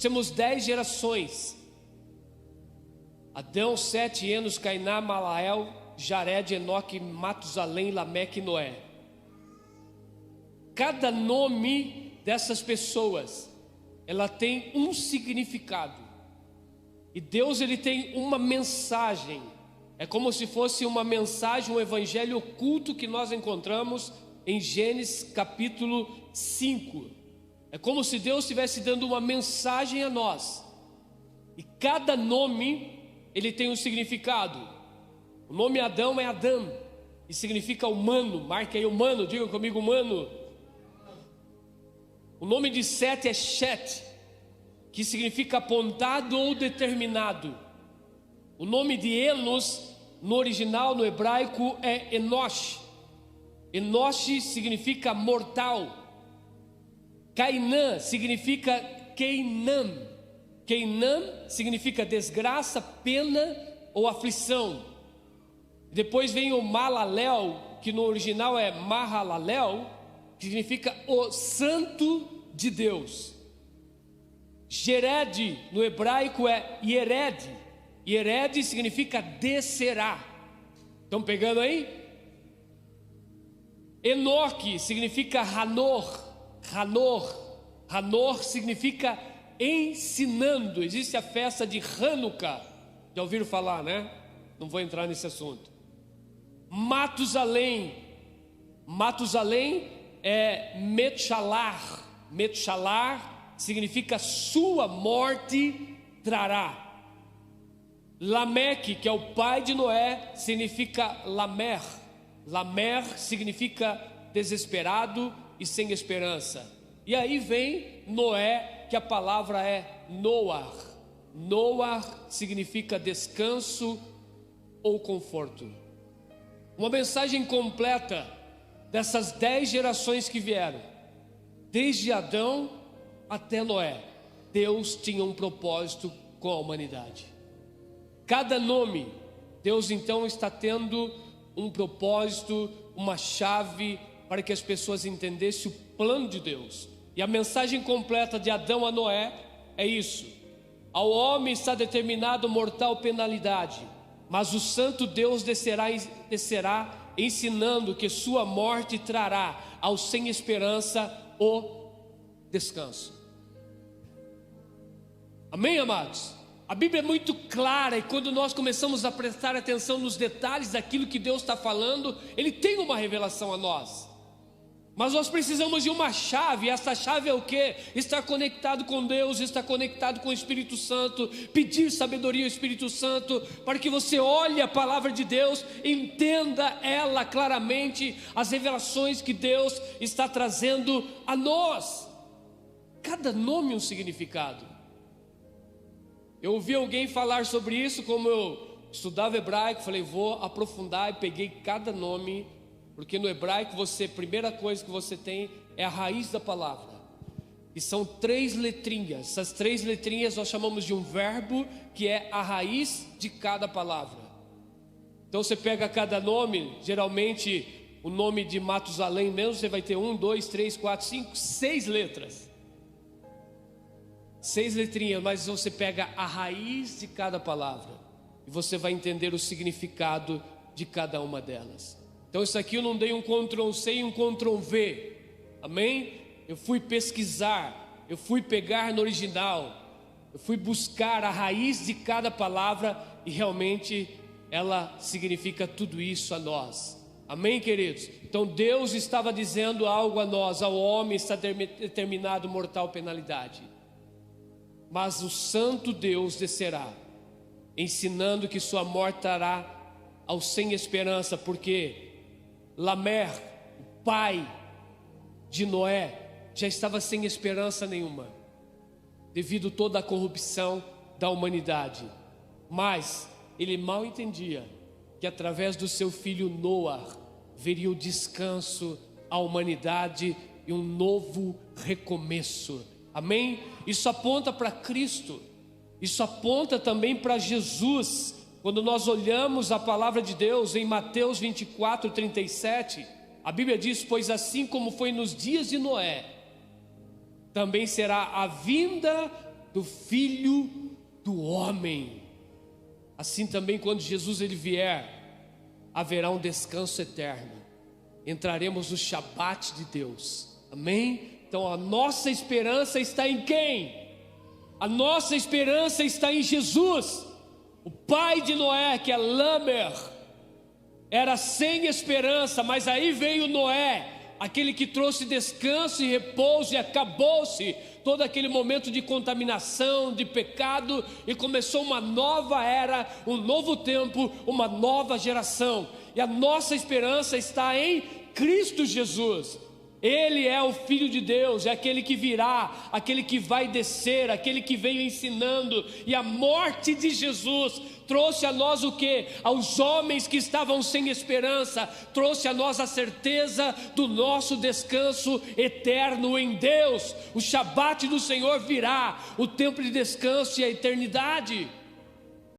Temos 10 gerações: Adão, Sete, Enos, Cainá, Malael, Jared, Enoque, Matusalém, Lameque e Noé. Cada nome dessas pessoas, ela tem um significado. E Deus, ele tem uma mensagem. É como se fosse uma mensagem, um evangelho oculto que nós encontramos em Gênesis capítulo 5. É como se Deus estivesse dando uma mensagem a nós. E cada nome, ele tem um significado. O nome Adão é Adão, e significa humano. Marque aí humano, diga comigo humano. O nome de Sete é Shet, que significa apontado ou determinado. O nome de Enos, no original, no hebraico, é Enosh. Enosh significa mortal. Cainã significa Queinam. Queinam significa desgraça, pena ou aflição. Depois vem o Malalel, que no original é Mahalalel, que significa o santo de Deus. Jered, no hebraico, é Yered. Yered significa descerá. Estão pegando aí? Enoque significa Hanor. Hanor significa ensinando. Existe a festa de Hanukkah. Já ouviram falar, né? Não vou entrar nesse assunto. Matusalém é Metchalar. Metchalar significa sua morte trará. Lameque, que é o pai de Noé, significa Lamer. Lamer significa desesperado e sem esperança. E aí vem Noé, que a palavra é Noar. Noar significa descanso ou conforto. Uma mensagem completa dessas 10 gerações que vieram, desde Adão até Noé. Deus tinha um propósito com a humanidade. Cada nome, Deus então está tendo um propósito, uma chave para que as pessoas entendessem o plano de Deus. E a mensagem completa de Adão a Noé é isso: ao homem está determinado mortal penalidade, mas o santo Deus descerá ensinando que sua morte trará aos sem esperança o descanso. Amém, amados? A Bíblia é muito clara, e quando nós começamos a prestar atenção nos detalhes daquilo que Deus está falando, Ele tem uma revelação a nós. Mas nós precisamos de uma chave, e essa chave é o quê? Estar conectado com Deus, estar conectado com o Espírito Santo, pedir sabedoria ao Espírito Santo, para que você olhe a palavra de Deus, entenda ela claramente, as revelações que Deus está trazendo a nós. Cada nome um significado. Eu ouvi alguém falar sobre isso, como eu estudava hebraico, falei, vou aprofundar, e peguei cada nome, porque no hebraico a primeira coisa que você tem é a raiz da palavra, e são 3 letrinhas. Essas 3 letrinhas nós chamamos de um verbo, que é a raiz de cada palavra. Então você pega cada nome, geralmente o nome de Matusalém mesmo, você vai ter 1, 2, 3, 4, 5, 6 letras. 6 letrinhas, mas você pega a raiz de cada palavra e você vai entender o significado de cada uma delas. Então isso aqui eu não dei um Ctrl+C e um Ctrl+V, amém? Eu fui pesquisar, eu fui pegar no original, eu fui buscar a raiz de cada palavra, e realmente ela significa tudo isso a nós. Amém, queridos? Então Deus estava dizendo algo a nós: ao homem está determinado mortal penalidade, mas o santo Deus descerá, ensinando que sua morte trará aos sem esperança, porque Lamer, o pai de Noé, já estava sem esperança nenhuma, devido a toda a corrupção da humanidade. Mas ele mal entendia que através do seu filho Noar veria o descanso à humanidade e um novo recomeço. Amém? Isso aponta para Cristo, isso aponta também para Jesus. Quando nós olhamos a palavra de Deus em Mateus 24, 37, a Bíblia diz: pois assim como foi nos dias de Noé, também será a vinda do Filho do Homem. Assim também, quando Jesus ele vier, haverá um descanso eterno. Entraremos no Shabat de Deus. Amém? Então a nossa esperança está em quem? A nossa esperança está em Jesus. O pai de Noé, que é Lamer, era sem esperança, mas aí veio Noé, aquele que trouxe descanso e repouso, e acabou-se todo aquele momento de contaminação, de pecado, e começou uma nova era, um novo tempo, uma nova geração. E a nossa esperança está em Cristo Jesus. Ele é o Filho de Deus, é aquele que virá, aquele que vai descer, aquele que veio ensinando. E a morte de Jesus trouxe a nós o que? Aos homens que estavam sem esperança, trouxe a nós a certeza do nosso descanso eterno em Deus. O Shabat do Senhor virá, o tempo de descanso e a eternidade.